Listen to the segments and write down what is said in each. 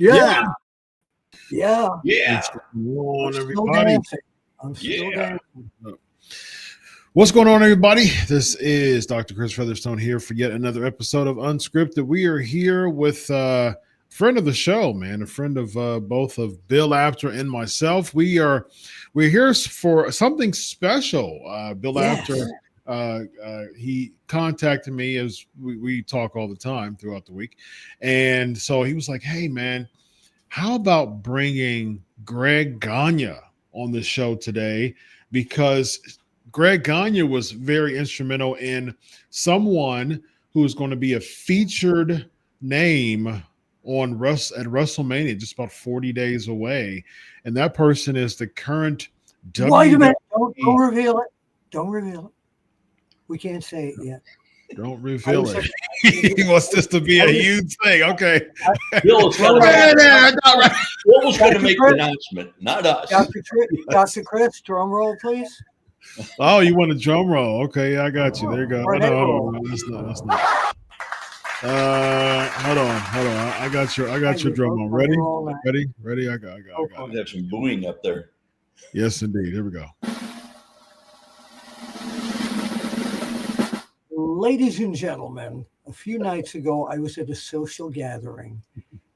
Yeah. What's going on, everybody? I'm still dancing. What's going on, everybody? This is Dr. Chris Featherstone here for yet another episode of Unscripted. We are here with a friend of the show, man, a friend of both of Bill Apter and myself. We're here for something special. Bill Apter, he contacted me, as we talk all the time throughout the week, and so he was like, "Hey, man, how about bringing Greg Gagne on the show today?" Because Greg Gagne was very instrumental in someone who is going to be a featured name on at WrestleMania, just about 40 days away, and that person is the current. Wait a minute! Don't reveal it. Don't reveal it. We can't say it yet. Don't reveal it. He wants this to be a huge thing. Okay. Bill was going to make the announcement, not us. Dr. Chris, drum roll, please. Oh, you want a drum roll? Okay, I got you. There you go. No, that's not. Hold on. I got your drum roll. Ready? I got. We have some booing up there. Yes, indeed. Here we go. Ladies and gentlemen, a few nights ago, I was at a social gathering,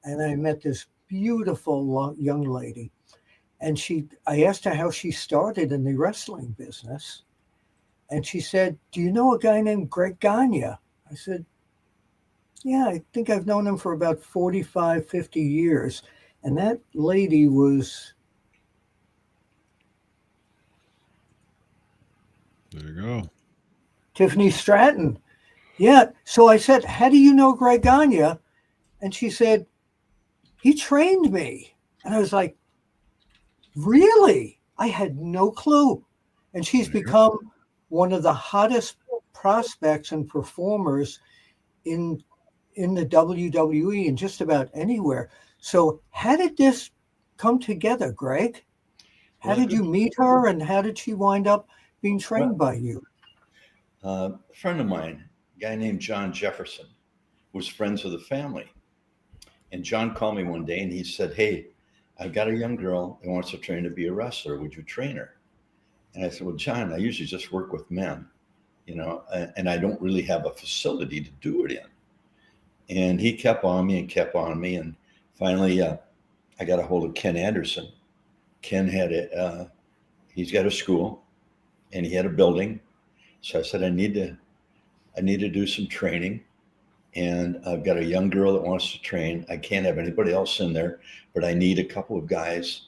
and I met this beautiful young lady. And I asked her how she started in the wrestling business. And she said, "Do you know a guy named Greg Gagne?" I said, "Yeah, I think I've known him for about 45, 50 years. And that lady was... There you go. Tiffany Stratton. Yeah. So I said, "How do you know Greg Gagne?" And she said, "He trained me." And I was like, "Really?" I had no clue. And she's become one of the hottest prospects and performers in the WWE and just about anywhere. So how did this come together, Greg? How did you meet her, and how did she wind up being trained by you? A friend of mine, a guy named John Jefferson, was friends with the family. And John called me one day and he said, "Hey, I've got a young girl that wants to train to be a wrestler. Would you train her?" And I said, "Well, John, I usually just work with men, and I don't really have a facility to do it in." And he kept on me. And finally, I got a hold of Ken Anderson. Ken had he's got a school and he had a building. So I said, I need to do some training, and I've got a young girl that wants to train. I can't have anybody else in there, but I need a couple of guys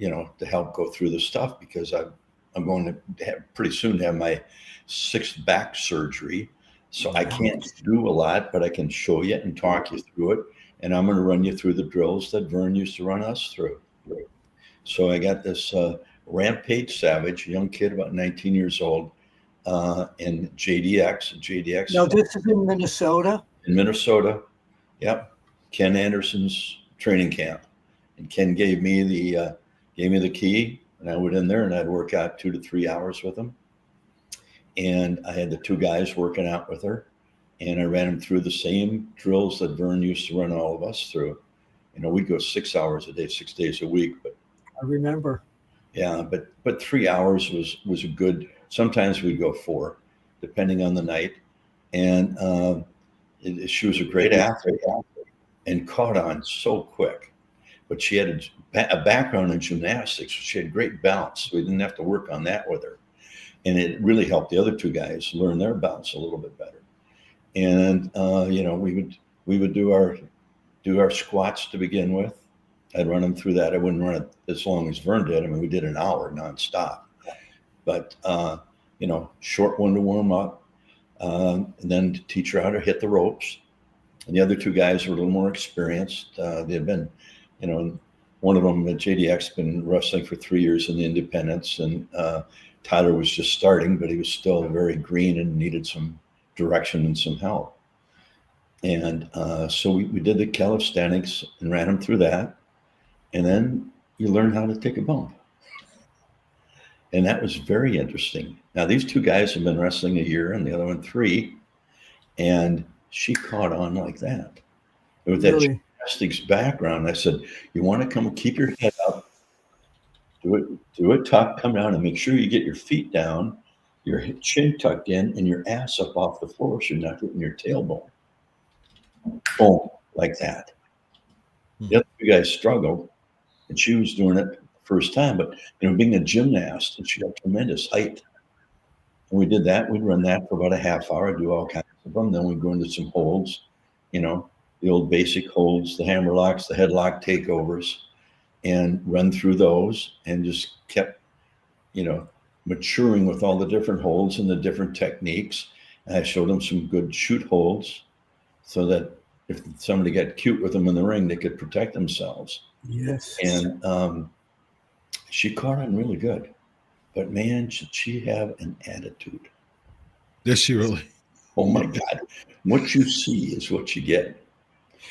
to help go through the stuff, because I'm going to have pretty soon to have my 6th back surgery. So I can't do a lot, but I can show you and talk you through it. And I'm going to run you through the drills that Vern used to run us through. So I got this Rampage Savage, a young kid about 19 years old, in JDX. No, this is in Minnesota. In Minnesota, yep. Ken Anderson's training camp, and Ken gave me the key, and I went in there and I'd work out 2 to 3 hours with him. And I had the 2 guys working out with her, and I ran them through the same drills that Vern used to run all of us through. We'd go 6 hours a day, 6 days a week, but I remember. yeah, but 3 hours was a good. Sometimes we'd go 4, depending on the night. And she was a great athlete and caught on so quick. But she had a background in gymnastics. She had great balance. We didn't have to work on that with her. And it really helped the other 2 guys learn their balance a little bit better. And we would do our squats to begin with. I'd run them through that. I wouldn't run it as long as Vern did. I mean, we did an hour nonstop. But short one to warm up, and then to teach her how to hit the ropes. And the other 2 guys were a little more experienced. They had been, one of them at JDX been wrestling for 3 years in the independents, and Tyler was just starting, but he was still very green and needed some direction and some help. And so we did the calisthenics and ran him through that. And then you learn how to take a bump. And that was very interesting. Now, these 2 guys have been wrestling a year and the other one 3. And she caught on like that. With that gymnastics background, I said, you want to come keep your head up, do it tuck, come down and make sure you get your feet down, your chin tucked in, and your ass up off the floor so you're not hitting your tailbone. Boom, like that. The other 2 guys struggled, and she was doing it the first time. But, being a gymnast, and she had tremendous height. And we did that. We'd run that for about a half hour, do all kinds of them. Then we'd go into some holds, the old basic holds, the hammer locks, the headlock takeovers, and run through those, and just kept, maturing with all the different holds and the different techniques. And I showed them some good shoot holds so that if somebody got cute with them in the ring, they could protect themselves. Yes. And she caught on really good. But man, should she have an attitude. Does she really? Oh my God. What you see is what you get.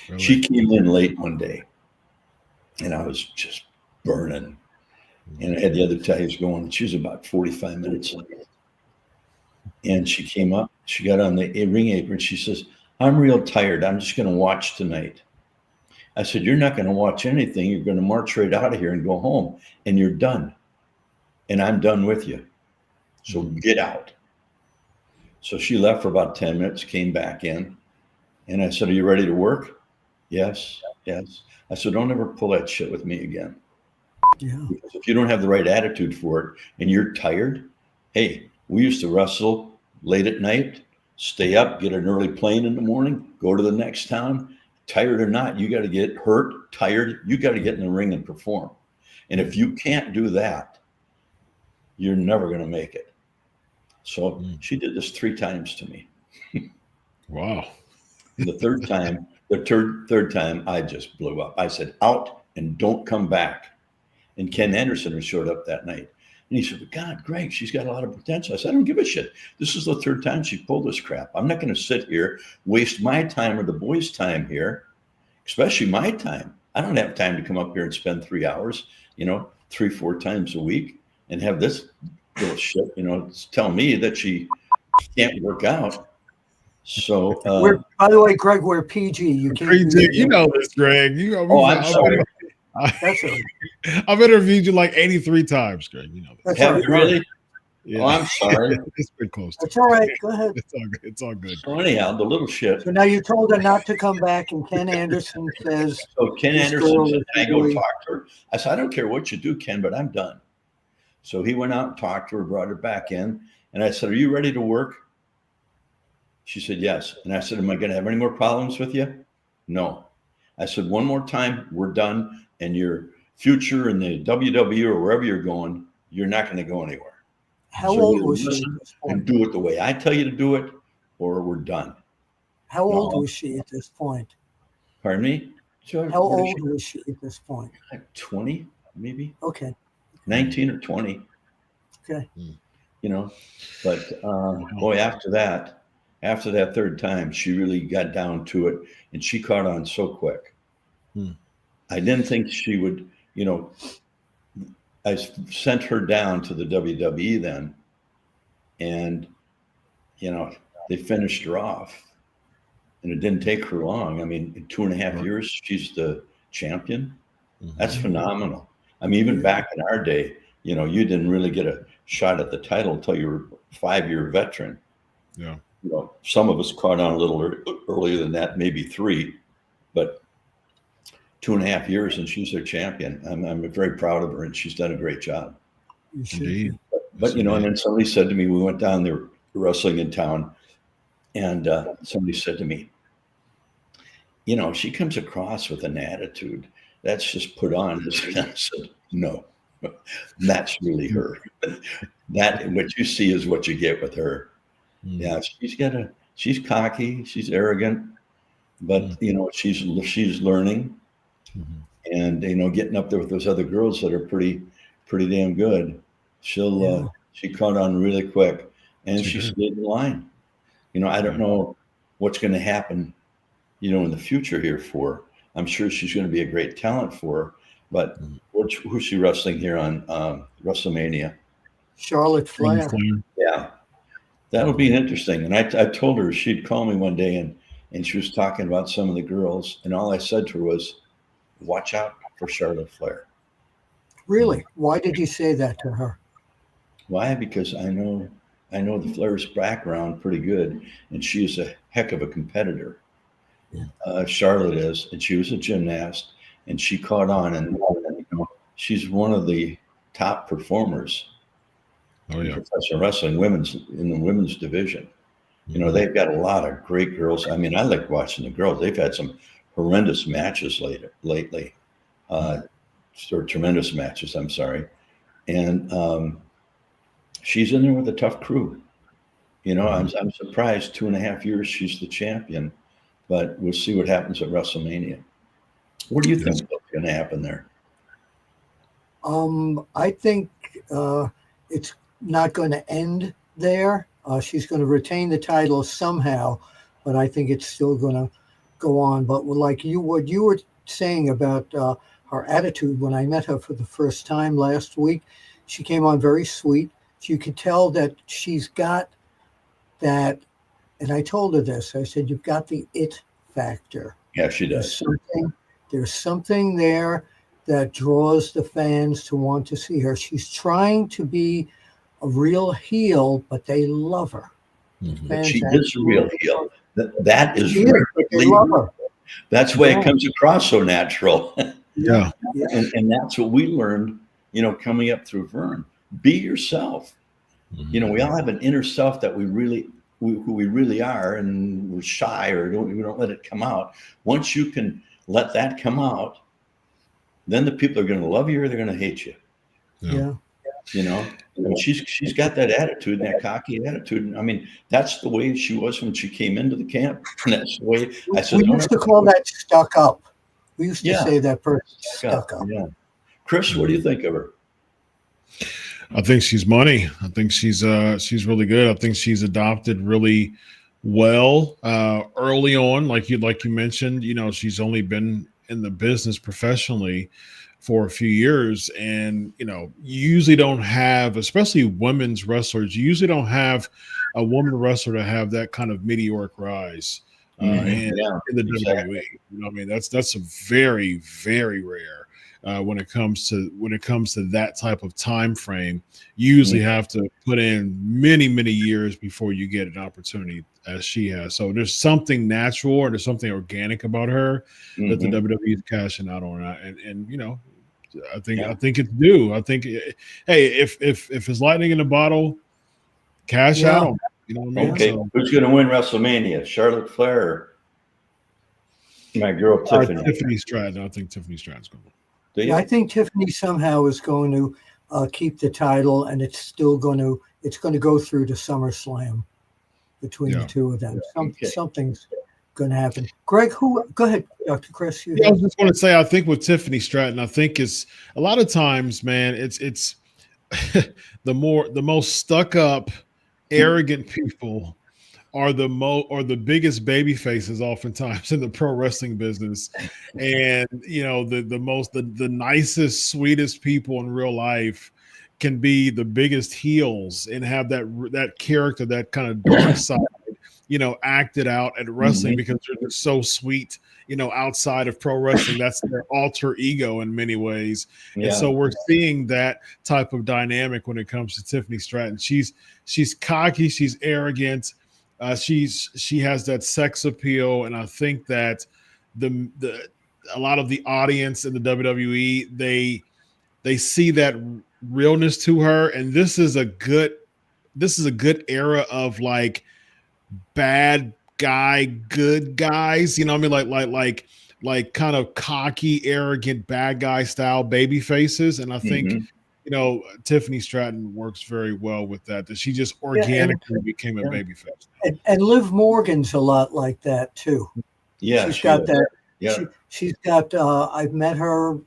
Really? She came in late one day, and I was just burning. And I had the other guys going. She was about 45 minutes late. And she came up. She got on the ring apron. She says, I'm real tired. I'm just going to watch tonight. I said, you're not going to watch anything. You're going to march right out of here and go home, and you're done. And I'm done with you. So get out. So she left for about 10 minutes, came back in. And I said, are you ready to work? Yes. I said, don't ever pull that shit with me again. Yeah. Because if you don't have the right attitude for it and you're tired, hey, we used to wrestle late at night, stay up, get an early plane in the morning, go to the next town. Tired or not, you got to get hurt, tired, you got to get in the ring and perform. And if you can't do that, you're never going to make it. So she did this 3 times to me. Wow. The third time, I just blew up. I said, out and don't come back. And Ken Anderson had showed up that night. And he said, God, Greg, she's got a lot of potential. I said, I don't give a shit. This is the 3rd time she pulled this crap. I'm not going to sit here, waste my time or the boys' time here, especially my time. I don't have time to come up here and spend 3 hours, 3-4 times a week and have this little shit, tell me that she can't work out. So, by the way, Greg, we're PG. You can't. PG, you know this, Greg. I'm sorry. I've interviewed you like 83 times, Greg. You know that. Have you really? Yeah. Oh, I'm sorry. It's been close. That's all right. Go ahead. It's all good. So anyhow, the little shit. So now you told her not to come back, and Ken Anderson says. So Ken Anderson said, I go talk to her. I said, I don't care what you do, Ken, but I'm done. So he went out and talked to her, brought her back in. And I said, are you ready to work? She said, yes. And I said, am I going to have any more problems with you? No. I said, one more time, we're done. And you're future in the WWE or wherever you're going, you're not going to go anywhere. How So old either was she listen at this and point? do it the way I tell you to do it, or we're done. How old No. was she at this point? Pardon me? So How what is old she? was she at this point? Like 20, maybe Okay. 19 or 20. Okay. You know, but boy, after that third time, she really got down to it, and she caught on so quick. I didn't think she would. You know, I sent her down to the WWE then, and you know, they finished her off, and it didn't take her long. I mean, in 2.5 years, she's the champion. That's phenomenal. I mean, even back in our day, you know, you didn't really get a shot at the title until you were a 5-year veteran. Yeah. You know, some of us caught on a little earlier than that, maybe 3, but 2.5 years and she's their champion. I'm very proud of her, and she's done a great job. You should Indeed. be. But you know, and then somebody said to me, we went down there wrestling in town, and somebody said to me, you know, she comes across with an attitude that's just put on. And I said, no, that's really her. That what you see is what you get with her. Yeah, she's cocky, she's arrogant, but you know, she's learning, and you know, getting up there with those other girls that are pretty damn good. She caught on really quick, and she stayed in line. You know, I don't know what's going to happen, you know, in the future here for. I'm sure she's going to be a great talent for her, but who's she wrestling here on WrestleMania? Charlotte Flair. Yeah, that'll be interesting. And I told her she'd call me one day, and she was talking about some of the girls, and all I said to her was, watch out for Charlotte Flair. Really? Why did you say that to her? Why? Because I know the Flair's background pretty good, and she is a heck of a competitor. Charlotte is, and she was a gymnast, and she caught on, and you know, she's one of the top performers in professional wrestling, in the women's division. You know, they've got a lot of great girls. I mean, I like watching the girls. They've had some horrendous matches lately, or tremendous matches. I'm sorry, and she's in there with a tough crew. You know, I'm surprised 2.5 years she's the champion, but we'll see what happens at WrestleMania. What do you think is going to happen there? I think it's not going to end there. She's going to retain the title somehow, but I think it's still going to go on. But like what you were saying about her attitude, when I met her for the first time last week, she came on very sweet. You could tell that she's got that, and I told her this. I said, "You've got the it factor." Yeah, she does. There's something there that draws the fans to want to see her. She's trying to be a real heel, but they love her. She is a real heel. That is they love her. That's why it comes across so natural. Yeah. And that's what we learned, you know, coming up through Vern. Be yourself. You know, we all have an inner self that who we really are, and we're shy, or we don't let it come out. Once you can let that come out, then the people are going to love you or they're going to hate you. Yeah. You know, and she's got that attitude, that cocky attitude. I mean, that's the way she was when she came into the camp. And that's the way I said. We used to call that stuck up. We used to say that person stuck up. Yeah. Chris, what do you think of her? I think she's money. I think she's really good. I think she's adopted really well early on, like you mentioned. You know, she's only been in the business professionally for a few years, and you know, you usually don't have, especially women's wrestlers, you usually don't have a woman wrestler to have that kind of meteoric rise in the WWE. You know what I mean? That's a very, very rare. When it comes to that type of time frame, you usually have to put in many years before you get an opportunity, as she has. So there's something natural, or there's something organic about her that the WWE is cashing out on, and you know, I think it's due. I think, hey, if it's lightning in the bottle, cash out on it. You know what I mean? Okay, who's going to win WrestleMania? Charlotte Flair or my girl Tiffany? Tiffany Stratton. I think Tiffany Stratton's going to win. Do you? Yeah, I think Tiffany somehow is going to keep the title, and it's going to go through to SummerSlam between the two of them. Okay. Something's going to happen. Greg, go ahead, Dr. Chris. I was just going to say, I think with Tiffany Stratton, I think it's a lot of times, man, it's the most stuck up, arrogant people are the biggest baby faces oftentimes in the pro wrestling business. And the nicest, sweetest people in real life can be the biggest heels and have that character, that kind of dark side, acted out at wrestling because they're just so sweet, outside of pro wrestling. That's their alter ego in many ways. Yeah. And so we're seeing that type of dynamic when it comes to Tiffany Stratton. She's cocky, she's arrogant. She has that sex appeal, and I think that a lot of the audience in the WWE, they see that realness to her, and this is a good era of like bad guy, good guys. You know what I mean? Like kind of cocky, arrogant, bad guy style baby faces, and I think. Tiffany Stratton works very well with that. That she just organically became a babyface. And Liv Morgan's a lot like that too. Yeah, she's got that. Yeah, she's got. I've met her a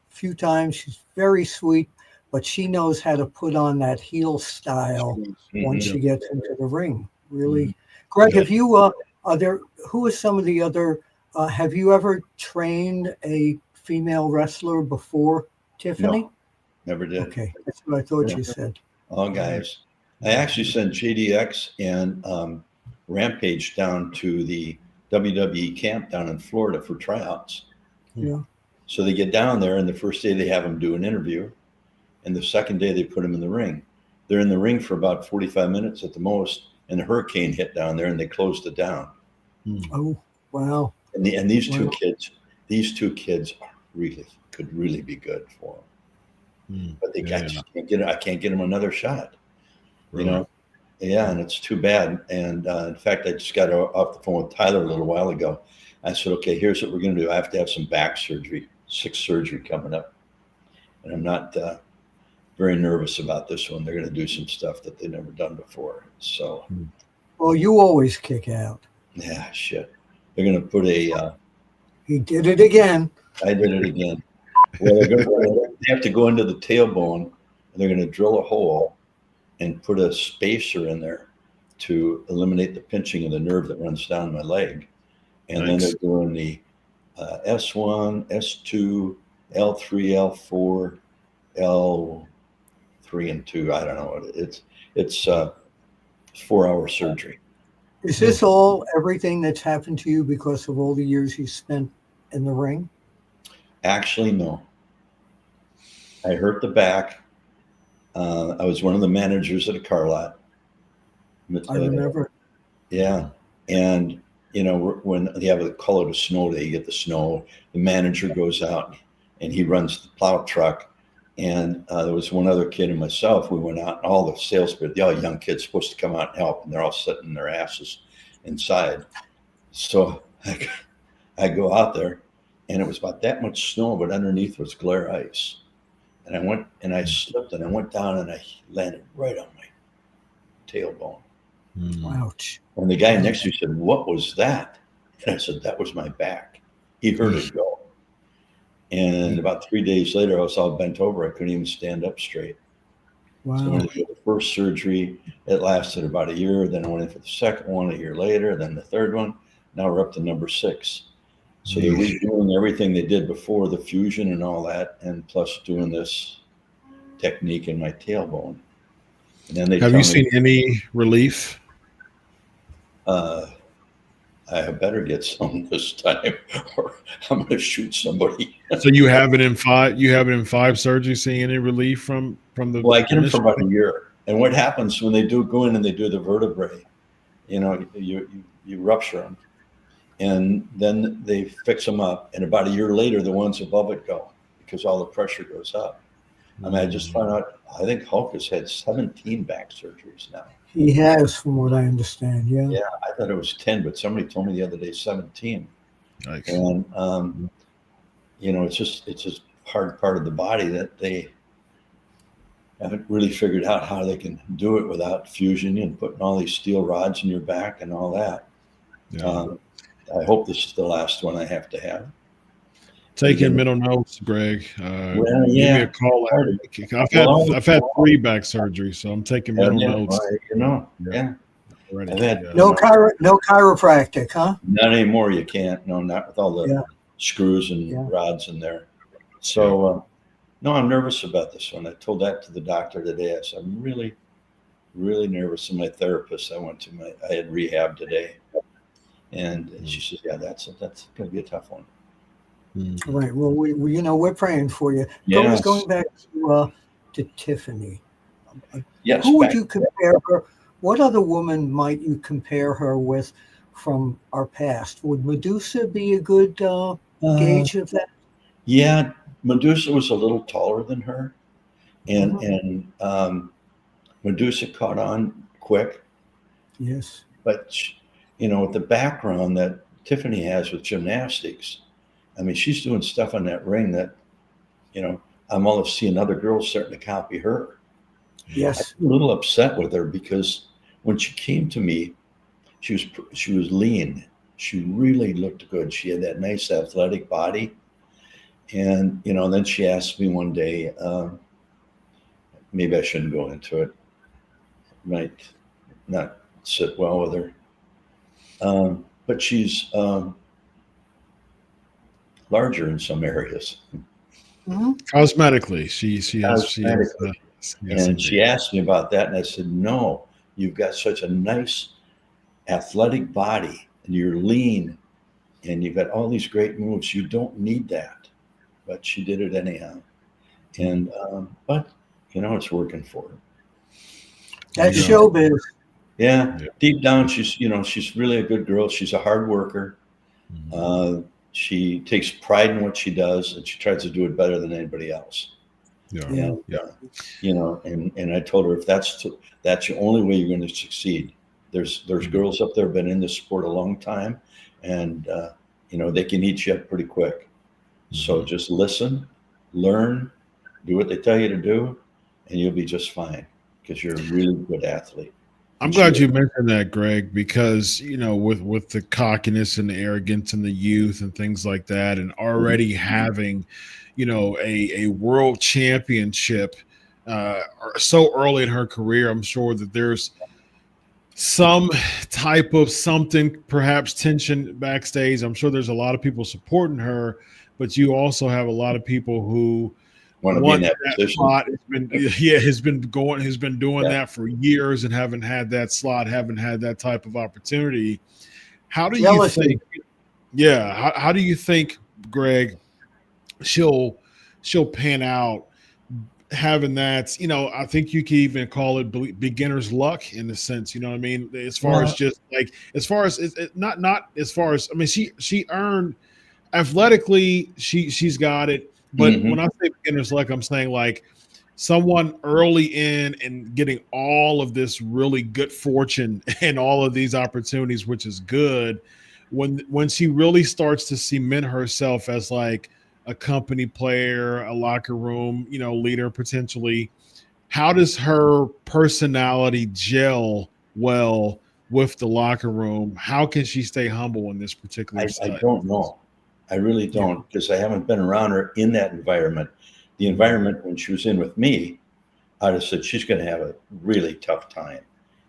few times. She's very sweet, but she knows how to put on that heel style once she gets into the ring. Really, Greg, have you? Who are some of the other? Have you ever trained a female wrestler before, Tiffany? No. Never did. Okay, that's what I thought you said. All guys. I actually sent JDX and Rampage down to the WWE camp down in Florida for tryouts. Yeah. So they get down there, and the first day they have them do an interview, and the second day they put them in the ring. They're in the ring for about 45 minutes at the most, and a hurricane hit down there, and they closed it down. Oh, wow. And these two kids could really be good for them. But I can't get them another shot, really? Yeah, and it's too bad. And in fact, I just got off the phone with Tyler a little while ago. I said, okay, here's what we're going to do. I have to have some back surgery, 6 surgery coming up, and I'm not very nervous about this one. They're going to do some stuff that they've never done before. So, well, you always kick out. Yeah, shit. They're going to put a. He did it again. I did it again. Well, they have to go into the tailbone, and they're going to drill a hole and put a spacer in there to eliminate the pinching of the nerve that runs down my leg. And then they're doing the S1, S2, L3, L4, L3 and 2. I don't know what it's 4-hour surgery. Is this everything that's happened to you because of all the years you spent in the ring? Actually, no. I hurt the back. I was one of the managers at a car lot. I remember. Yeah. And, when they have a call it a snow day, you get the snow, the manager goes out and he runs the plow truck. And there was one other kid and myself. We went out, and all the salespeople, all young kids supposed to come out and help, and they're all sitting their asses inside. So I go out there, and it was about that much snow, but underneath was glare ice. And I went and I slipped, and I went down and I landed right on my tailbone. Ouch. And the guy next to me said, "What was that?" And I said, "That was my back." He heard it go. And about 3 days later, I was all bent over. I couldn't even stand up straight. Wow. So I went for the first surgery. It lasted about a year. Then I went in for the second one a year later, then the third one. Now we're up to number 6. So they're redoing everything they did before, the fusion and all that, and plus doing this technique in my tailbone. And then have you seen any relief? I better get some this time, or I'm going to shoot somebody. So you have it in 5. You have it in 5 surgeries. Seeing any relief from the? Well, I get them for about a year. And what happens when they go in and they do the vertebrae? You rupture them, and then they fix them up. And about a year later, the ones above it go because all the pressure goes up. I mean, I just found out. I think Hulk has had 17 back surgeries now. He has, from what I understand. Yeah. Yeah, I thought it was 10, but somebody told me the other day 17. Nice. And it's just hard part of the body that they haven't really figured out how they can do it without fusion and putting all these steel rods in your back and all that. Yeah. I hope this is the last one I have to have. Taking mental notes, Greg. Well, Give me a call. I've had 3 back surgeries, so I'm taking mental notes. Already. I've had no chiropractic, huh? Not anymore. You can't. No, not with all the screws and rods in there. So, no, I'm nervous about this one. I told that to the doctor today. I said, I'm really, really nervous. And my therapist, I had rehab today. And she says, yeah, that's going to be a tough one. Right. Well, we're praying for you. Yes. Going back to Tiffany. Yes. Who would you compare her? What other woman might you compare her with from our past? Would Medusa be a good gauge of that? Yeah, Medusa was a little taller than her, and Medusa caught on quick. Yes. But with the background that Tiffany has with gymnastics, I mean, she's doing stuff on that ring that, I'm almost seeing other girls starting to copy her. Yes. I'm a little upset with her because when she came to me, she was lean. She really looked good. She had that nice athletic body. And, then she asked me one day, maybe I shouldn't go into it. Might not sit well with her. But she's larger in some areas. Cosmetically, she has. And she asked me about that, and I said, no, you've got such a nice athletic body, and you're lean, and you've got all these great moves. You don't need that. But she did it anyhow. And but it's working for her. That's showbiz. Yeah. Deep down, she's really a good girl. She's a hard worker. She takes pride in what she does, and she tries to do it better than anybody else. And I told her, if that's the only way you're going to succeed. There's girls up there been in this sport a long time, and they can eat you up pretty quick. So just listen, learn, do what they tell you to do, and you'll be just fine because you're a really good athlete. I'm glad you mentioned that, Greg, because, with the cockiness and the arrogance and the youth and things like that, and already having, a world championship so early in her career, I'm sure that there's some type of something, perhaps tension backstage. I'm sure there's a lot of people supporting her, but you also have a lot of people who want to be in that position. Slot has been doing that for years and haven't had that slot, haven't had that type of opportunity. How do you think? Yeah, how do you think, Greg, she'll pan out having that? I think you could even call it beginner's luck in the sense. You know what I mean? As far as just not as far as, I mean, she earned athletically, she's got it. But when I say beginner's luck, I'm saying like someone early in and getting all of this really good fortune and all of these opportunities, which is good. When she really starts to cement herself as like a company player, a locker room, leader potentially, how does her personality gel well with the locker room? How can she stay humble in this particular I don't know. I really don't, because I haven't been around her in that environment. The environment when she was in with me, I'd have said she's going to have a really tough time.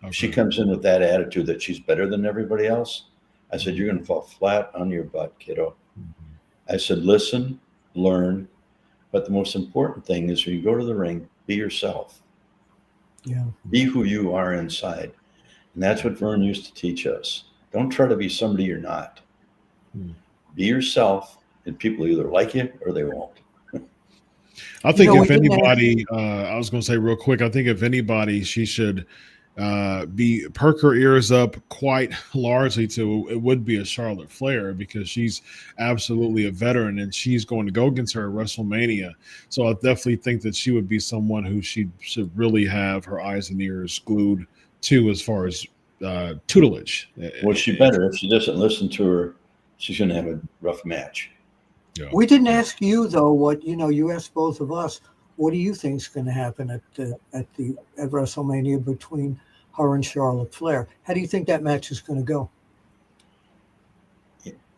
Okay. She comes in with that attitude that she's better than everybody else. I said, you're going to fall flat on your butt, kiddo. I said, listen, learn. But the most important thing is when you go to the ring, be yourself. Yeah. Be who you are inside. And that's what Vern used to teach us. Don't try to be somebody you're not. Be yourself, and people either like you or they won't. I think if anybody, I was going to say real quick, I think if anybody, she should perk her ears up quite largely to, it would be a Charlotte Flair, because she's absolutely a veteran and she's going to go against her at WrestleMania. So I definitely think that she would be someone who she should really have her eyes and ears glued to as far as tutelage. Well, she better. If she doesn't listen to her, she's going to have a rough match. Yeah. We didn't ask you though. What you asked both of us. What do you think is going to happen at WrestleMania between her and Charlotte Flair? How do you think that match is going to go?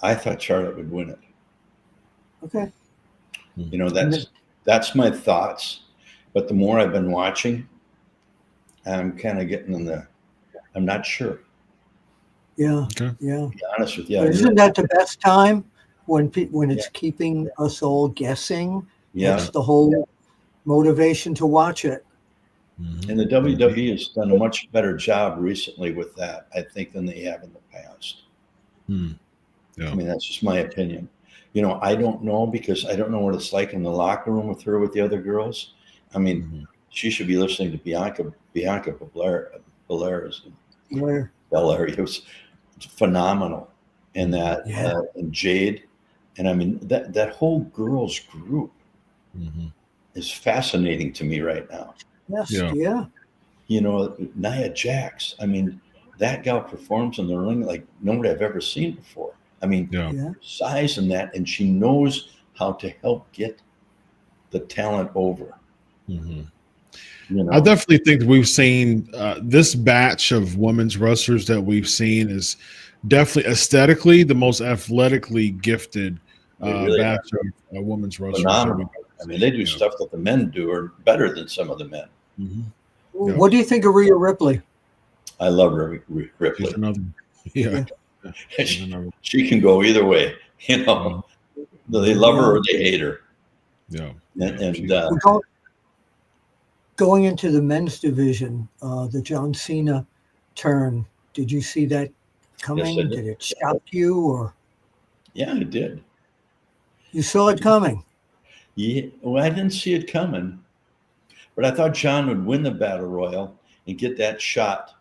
I thought Charlotte would win it. Okay. You know, that's my thoughts. But the more I've been watching, I'm kind of getting I'm not sure. Yeah. Okay. Yeah. To be honest with you. But isn't that the best time when it's keeping us all guessing? Yeah. That's the whole motivation to watch it. Mm-hmm. And the WWE has done a much better job recently with that, I think, than they have in the past. Yeah. I mean, that's just my opinion. You know, I don't know because I don't know what it's like in the locker room with her, with the other girls. I mean, she should be listening to Bianca Belair. It was phenomenal. And that, and Jade. And I mean, that whole girls group is fascinating to me right now. Yes. Yeah. You know, Nia Jax. I mean, that gal performs in the ring like nobody I've ever seen before. I mean, size and that, and she knows how to help get the talent over. Mm-hmm. You know? I definitely think we've seen this batch of women's wrestlers that we've seen is definitely aesthetically the most athletically gifted batch of women's wrestlers. Phenomenal. I mean, they do stuff that the men do are better than some of the men. Mm-hmm. What do you think of Rhea Ripley? I love Ripley. She's another. Yeah. She can go either way. You know, they love her or they hate her. Yeah. And going into the men's division, the John Cena turn, did you see that coming? Yes, did it shock you, or? Yeah, it did. You saw it coming? Yeah. Well, I didn't see it coming, but I thought John would win the Battle Royal and get that shot,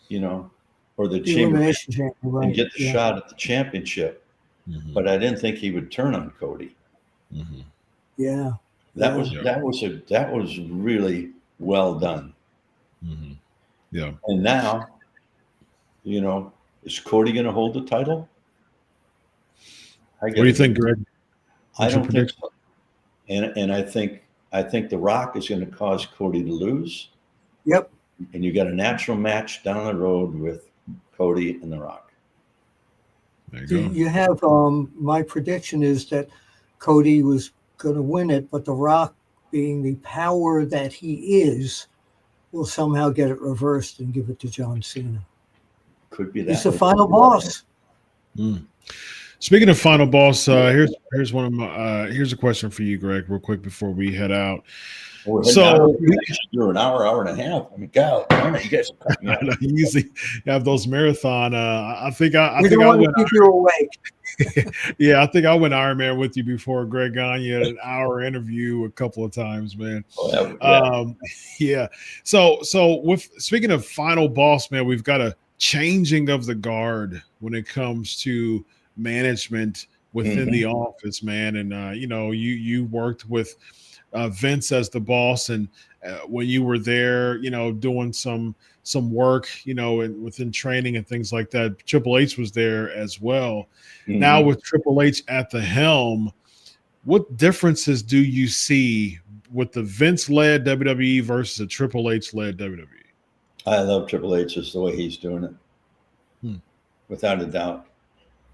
you know, or the elimination chamber, right, and get the shot at the championship. But I didn't think he would turn on Cody. Yeah. That was really well done. Yeah. And now, you know, is Cody going to hold the title? What do you think, Greg? I don't think so. And I think The Rock is going to cause Cody to lose. Yep. And you got a natural match down the road with Cody and The Rock. There you go. You have my prediction is that Cody was going to win it, but The Rock, being the power that he is, will somehow get it reversed and give it to John Cena. Could be that. He's the final boss. Speaking of final boss, here's one of my here's a question for you, Greg, real quick before we head out. So you're an hour and a half. I mean, God, you guys are cutting out. You usually have those marathon. I think I went. Keep you awake. Yeah, I think I went Iron Man with you before Greg Gagne, an hour interview a couple of times, man. Yeah. So with speaking of final boss, man, we've got a changing of the guard when it comes to management within the office, man. And you know, you worked with Vince as the boss, and when you were there, you know, doing some work, you know, and within training and things like that. Triple H was there as well. Now with Triple H at the helm, what differences do you see with the Vince-led WWE versus a Triple H-led WWE? I love Triple H just the way he's doing it, without a doubt.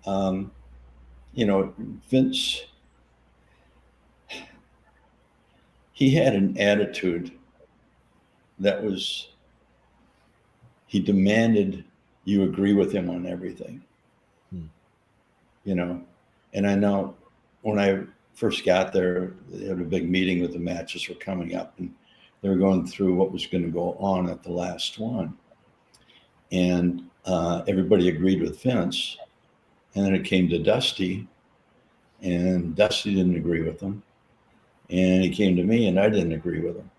You know, Vince, he had an attitude that was, he demanded you agree with him on everything. You know, and I know when I first got there, they had a big meeting with the matches were coming up, and they were going through what was going to go on at the last one. And everybody agreed with Vince. And then it came to Dusty, and Dusty didn't agree with him. And he came to me, and I didn't agree with him.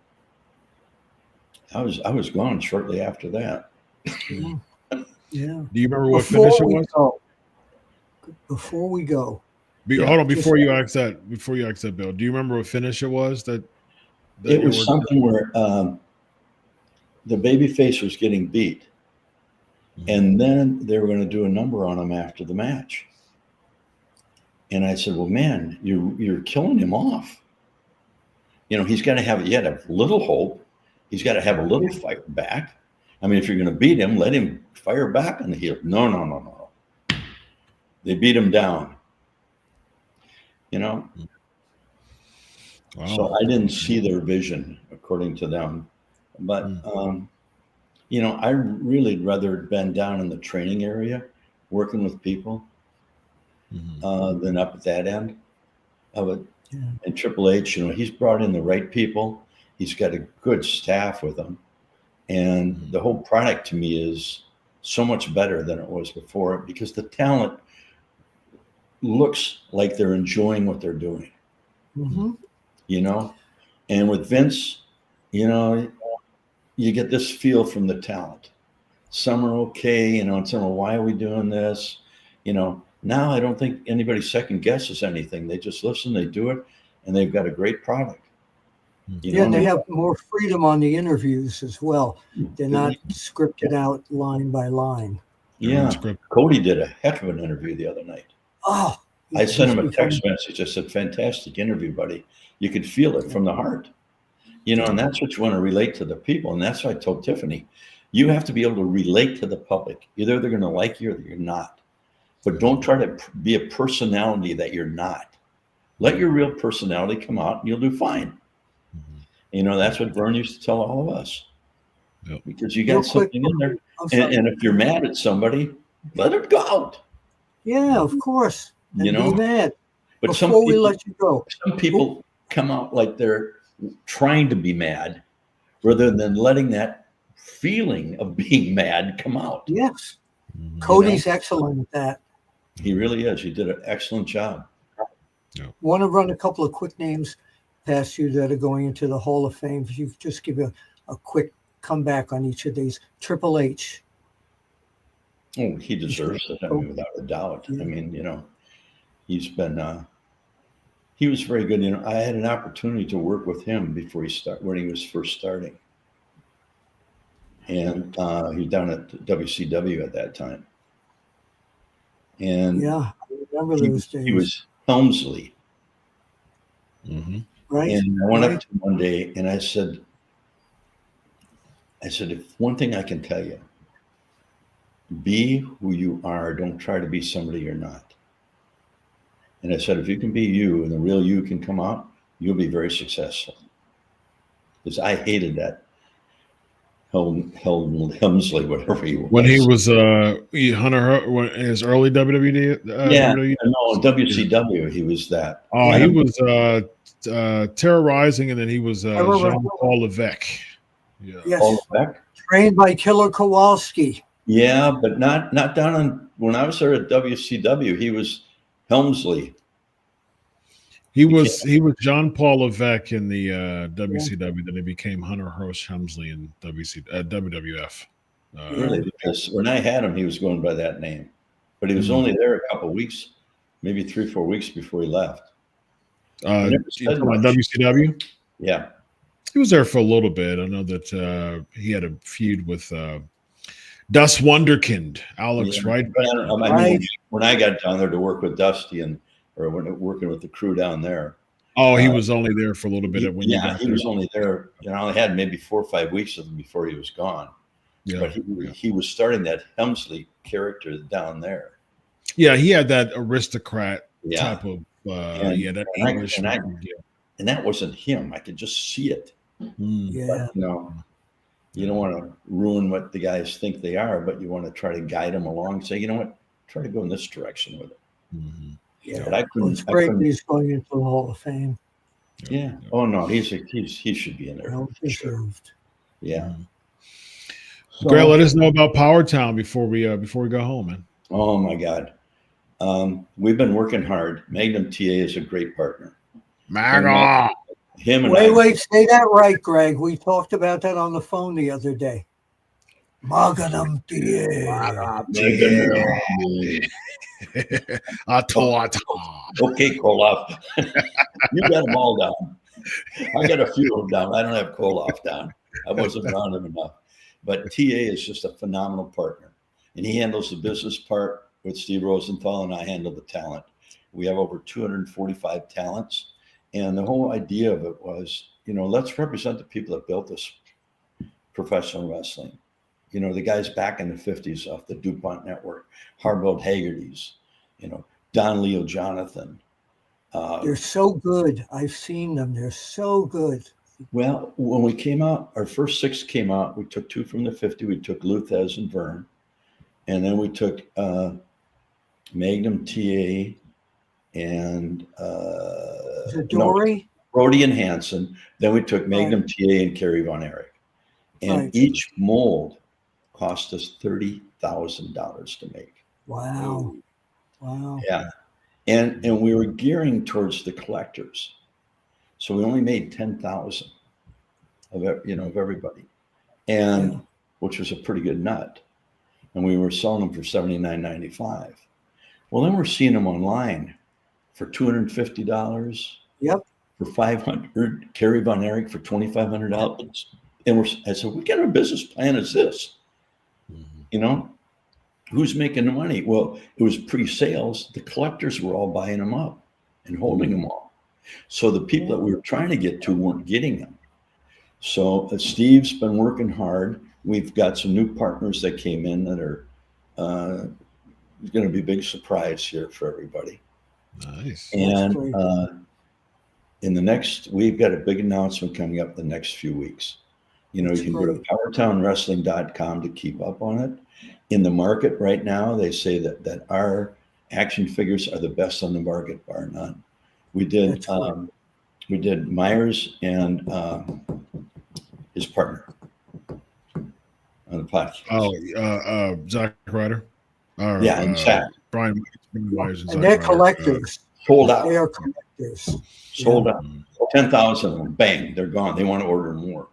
I was gone shortly after that. Yeah. Do you remember what finish it was? Before we go. Hold on, before you ask that, Bill, do you remember what finish it was that it was something where the babyface was getting beat, and then they were going to do a number on him after the match. And I said, well, man, you're killing him off. He's got to have, he had a little hope. He's got to have a little fight back. I mean, if you're going to beat him, let him fire back on the heel. No. They beat him down. Wow. So I didn't see their vision according to them. But, I really rather been down in the training area working with people than up at that end of it. Yeah. And Triple H, he's brought in the right people. He's got a good staff with him. And the whole product to me is so much better than it was before because the talent looks like they're enjoying what they're doing. And with Vince, you get this feel from the talent. Some are okay, and some are, why are we doing this? Now I don't think anybody second guesses anything. They just listen, they do it, and they've got a great product. And they have more freedom on the interviews as well. They're not scripted out line by line. Yeah. Cody did a heck of an interview the other night. Oh, I sent him a text message. I said, fantastic interview, buddy. You could feel it from the heart. And that's what you want to relate to the people. And that's what I told Tiffany. You have to be able to relate to the public. Either they're going to like you or you're not. But don't try to be a personality that you're not. Let your real personality come out and you'll do fine. That's what Vern used to tell all of us. Yep. Because you got something in there. And if you're mad at somebody, let it go out. Yeah, of course. And be mad but before we let you go. Some people come out like they're trying to be mad rather than letting that feeling of being mad come out. Yes. Cody's excellent at that. He really is. He did an excellent job. Want to run a couple of quick names past you that are going into the Hall of Fame. If you just give a quick comeback on each of these. Triple H. Oh, he deserves it, without a doubt. Yeah. I mean, he's been he was very good. I had an opportunity to work with him when he was first starting. And he was down at WCW at that time. And yeah, I remember those days. He was Helmsley. Right. And I went up to him one day and I said, if one thing I can tell you, be who you are. Don't try to be somebody you're not. And I said, if you can be you and the real you can come out, you'll be very successful. Because I hated that Helmsley, whatever he was. When he was Hunter, his early WWE. No, WCW, he was that. Oh, he was terrorizing, and then he was Jean-Paul Levesque. Yeah. Yes. Paul Levesque? Trained by Killer Kowalski. Yeah, but not down on, when I was there at WCW, he was Helmsley. He was Jean-Paul Levesque in the WCW. Then he became Hunter Hearst Helmsley in WWF. Really, because when I had him, he was going by that name, but he was only there a couple of weeks, maybe 3-4 weeks before he left. WCW? Yeah, he was there for a little bit. I know that he had a feud with Dust Wunderkind, Alex, right? When I got down there to work with Dusty or when working with the crew down there. Oh, he was only there for a little bit. He was only there. I had maybe 4 or 5 weeks of him before he was gone. Yeah, but he was starting that Helmsley character down there. Yeah, he had that aristocrat type of that English. And that wasn't him. I could just see it. Yeah. But, you don't want to ruin what the guys think they are, but you want to try to guide them along. Say, you know what? Try to go in this direction with it. Yeah, but it's great he's going into the Hall of Fame. Yeah. Oh no, he should be in there. Well deserved. Yeah. So, Greg, let us know about Power Town before we go home, man. Oh my God, we've been working hard. Magnum TA is a great partner. Magnum. Him and wait, say that right, Greg. We talked about that on the phone the other day. Magnum TA. Okay, Koloff. You got them all down. I got a few of them down. I don't have Koloff down. I wasn't around him enough. But TA is just a phenomenal partner. And he handles the business part with Steve Rosenthal, and I handle the talent. We have over 245 talents. And the whole idea of it was, let's represent the people that built this professional wrestling. The guys back in the 50s off the DuPont network, Harbold Haggerty's, Don Leo Jonathan. They're so good. I've seen them. They're so good. Well, when we came out, our first 6 came out. We took 2 from the 50. We took Luthez and Vern. And then we took Magnum TA and Dory? Brody and Hansen. Then we took Magnum TA and Kerry Von Erich. And each mold cost us $30,000 to make. Wow. Wow. Yeah. And we were gearing towards the collectors. So we only made 10,000 of everybody. And which was a pretty good nut. And we were selling them for $79.95. Well, then we're seeing them online for $250. Yep. For $500. Kerry Von Erich for $2,500. And I said, what kind of business plan is this? Who's making the money? Well, it was pre-sales. The collectors were all buying them up and holding them all. So the people that we were trying to get to weren't getting them. So Steve's been working hard. We've got some new partners that came in that are going to be a big surprise here for everybody. Nice. And we've got a big announcement coming up the next few weeks. You can go to powertownwrestling.com to keep up on it. In the market right now, they say that our action figures are the best on the market, bar none. We did Myers and his partner on the podcast. Oh, Zach Ryder. And Zach. Brian Myers and Zach they're Ryder. collectors. Sold out. They are collectors. Sold out. 10,000 of them. Bang, they're gone. They want to order more.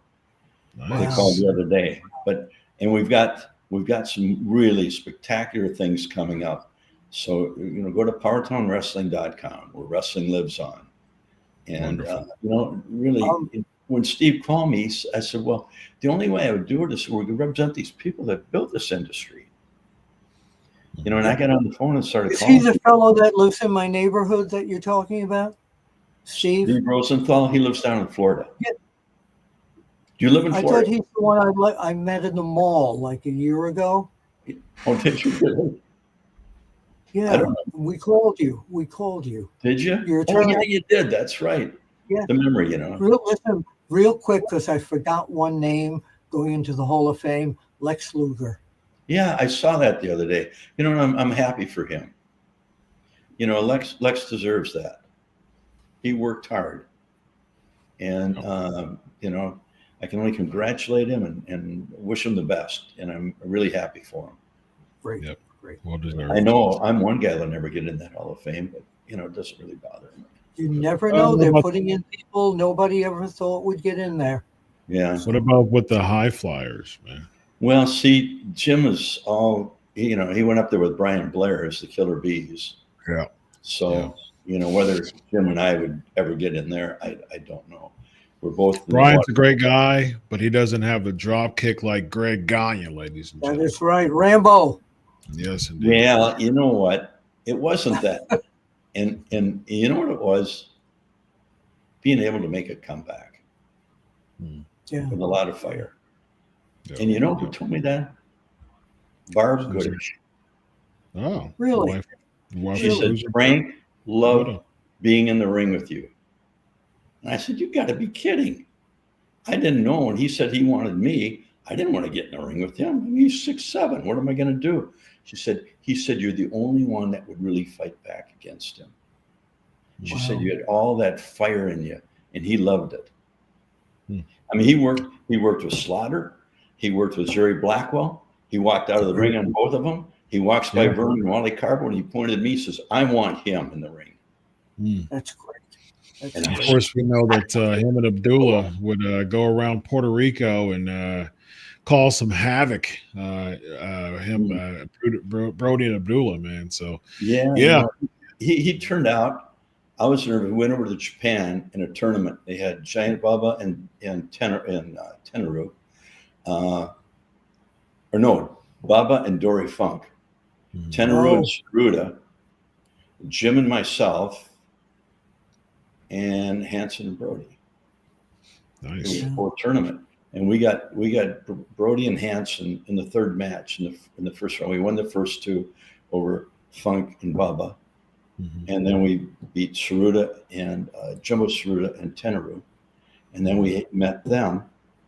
Nice. They called the other day. And we've got some really spectacular things coming up. So, go to powertownwrestling.com where wrestling lives on. And, really, when Steve called me, I said, well, the only way I would do it is we could represent these people that built this industry. And I got on the phone and started calling. Is he the fellow that lives in my neighborhood that you're talking about? Steve Rosenthal, he lives down in Florida. Yeah. Do you live in Florida? I thought he's the one I met in the mall like a year ago. Oh, did you really? Yeah, I don't know. we called you. Did you? Your Oh, attorney. yeah, you did. That's right. Yeah. The memory, Real quick, because I forgot one name going into the Hall of Fame, Lex Luger. Yeah, I saw that the other day. I'm happy for him. Lex deserves that. He worked hard. And, I can only congratulate him and wish him the best. And I'm really happy for him. Great. Yep. Great. Well deserved. I know I'm one guy that'll never get in that Hall of Fame, but, it doesn't really bother me. You never know. They're putting in people nobody ever thought would get in there. Yeah. What about with the high flyers, man? Well, see, Jim is all, he went up there with Brian Blair as the Killer Bees. Yeah. So, whether Jim and I would ever get in there, I don't know. We're both. Brian's a great guy, but he doesn't have the drop kick like Greg Gagne, ladies and gentlemen. That is right. Rambo. Yes, indeed. Yeah, you know what? It wasn't that. and you know what it was? Being able to make a comeback Yeah. with a lot of fire. Yeah. And you know who told me that? Barb Goodrich. Oh, Really? She said, Frank loved being in the ring with you. And I said, you got to be kidding. I didn't know. When he said he wanted me, I didn't want to get in the ring with him. I mean, he's 6'7". What am I going to do? He said, you're the only one that would really fight back against him. She said, you had all that fire in you, and he loved it. I mean, he worked with Slaughter. He worked with Jerry Blackwell. He walked out of the ring on both of them. He walks by Vern and Wally Carbo, and he pointed at me and says, I want him in the ring. That's great. And of course, we know that him and Abdullah would go around Puerto Rico and cause some havoc. Brody and Abdullah, man. So yeah. He turned out. I was nervous. We went over to Japan in a tournament. They had Giant Baba and Tenaru, Baba and Dory Funk, Tenaru and Saruda, Jim and myself, and Hanson and Brody. It Nice. was a full tournament, and we got Brody and Hanson in the third match in the first round. We won the first two over Funk and Bubba, and then we beat Saruta and Jumbo Saruta and Tenaru, and then we met them,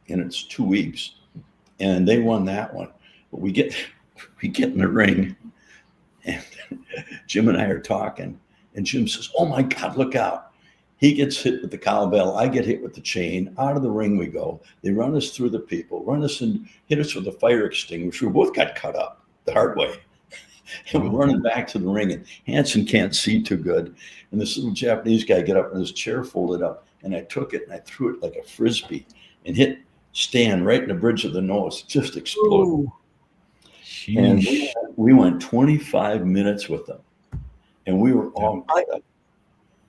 and it's 2 weeks, and they won that one. But we get in the ring, and Jim and I are talking, and Jim says, "Oh my God, look out." He gets hit with the cowbell. I get hit with the chain. Out of the ring we go. They run us through the people, run us and hit us with a fire extinguisher. We both got cut up the hard way. And we're running back to the ring, and Hanson can't see too good. And this little Japanese guy get up in his chair, folded up, and I took it and I threw it like a Frisbee and hit Stan right in the bridge of the nose. It just exploded. And we went 25 minutes with them. And we were all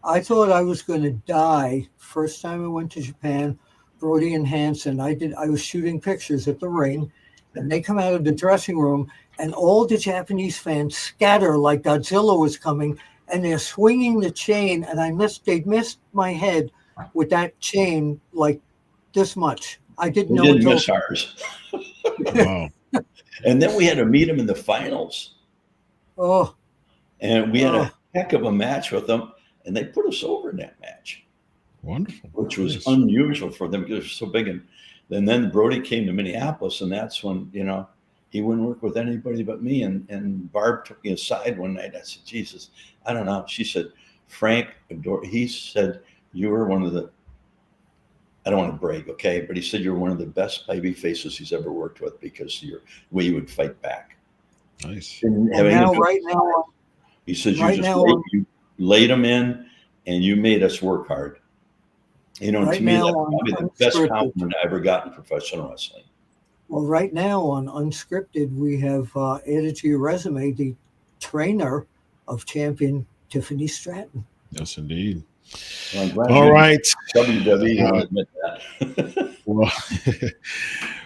I thought I was going to die. First time I went to Japan, Brody and Hanson, I was shooting pictures at the ring, and they come out of the dressing room, and all the Japanese fans scatter like Godzilla was coming, and they're swinging the chain, and they missed my head with that chain like this much. I didn't know. Didn't miss ours. Wow. And then we had to meet them in the finals. Oh. And we had a heck of a match with them. And they put us over in that match. Wonderful. Which was unusual for them because they're so big. And then Brody came to Minneapolis, and that's when, he wouldn't work with anybody but me. And Barb took me aside one night. I said, Jesus, I don't know. She said, Frank, he said, you were one of the, I don't want to brag, okay? But he said you're one of the best baby faces he's ever worked with because the way you would fight back. Nice. Right now, he says you laid them in, and you made us work hard. To me, that's probably the best compliment I ever got in professional wrestling. Well, right now on Unscripted, we have added to your resume the trainer of champion Tiffany Stratton. Yes, indeed. Well, all right. WWE will admit that.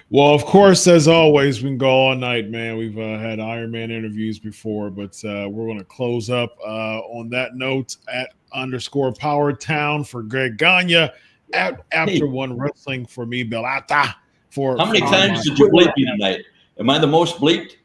Well, of course, as always, we can go all night, man. We've had Iron Man interviews before, but we're going to close up on that note at _Power Town for Greg Gagne, after one wrestling for me, Bill Apter. How many times did you bleep me tonight? Am I the most bleeped?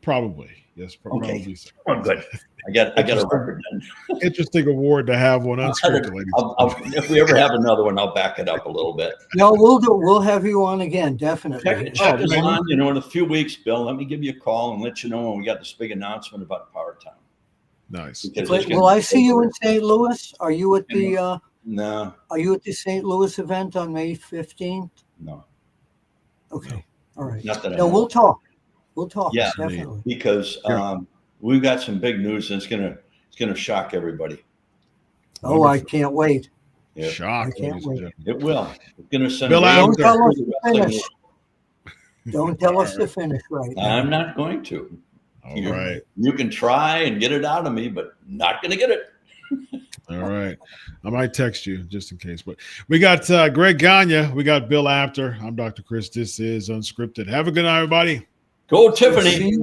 Probably. Yes, probably. Okay. Oh, good. I got a record then. Interesting award to have one unscripted, ladies. If we ever have another one, I'll back it up a little bit. No, we'll have you on again, definitely. Check us on, in a few weeks, Bill. Let me give you a call and let you know when we got this big announcement about Power Town. Nice. Will I see you in St. Louis? Are you at the No. Are you at the St. Louis event on May 15th? No. Okay. All right. No, we'll talk. We'll talk. Yeah, definitely. Because we've got some big news, and it's gonna shock everybody. Oh, wonderful. I can't wait. Yeah. Shock. I can't wait. It will. It's gonna send. Bill Don't tell us to finish. Don't tell us to finish right now. I'm not going to. All right. You can try and get it out of me, but not gonna get it. All right. I might text you just in case. But we got Greg Gagne. We got Bill Apter. I'm Dr. Chris. This is Unscripted. Have a good night, everybody. Go, Tiffany.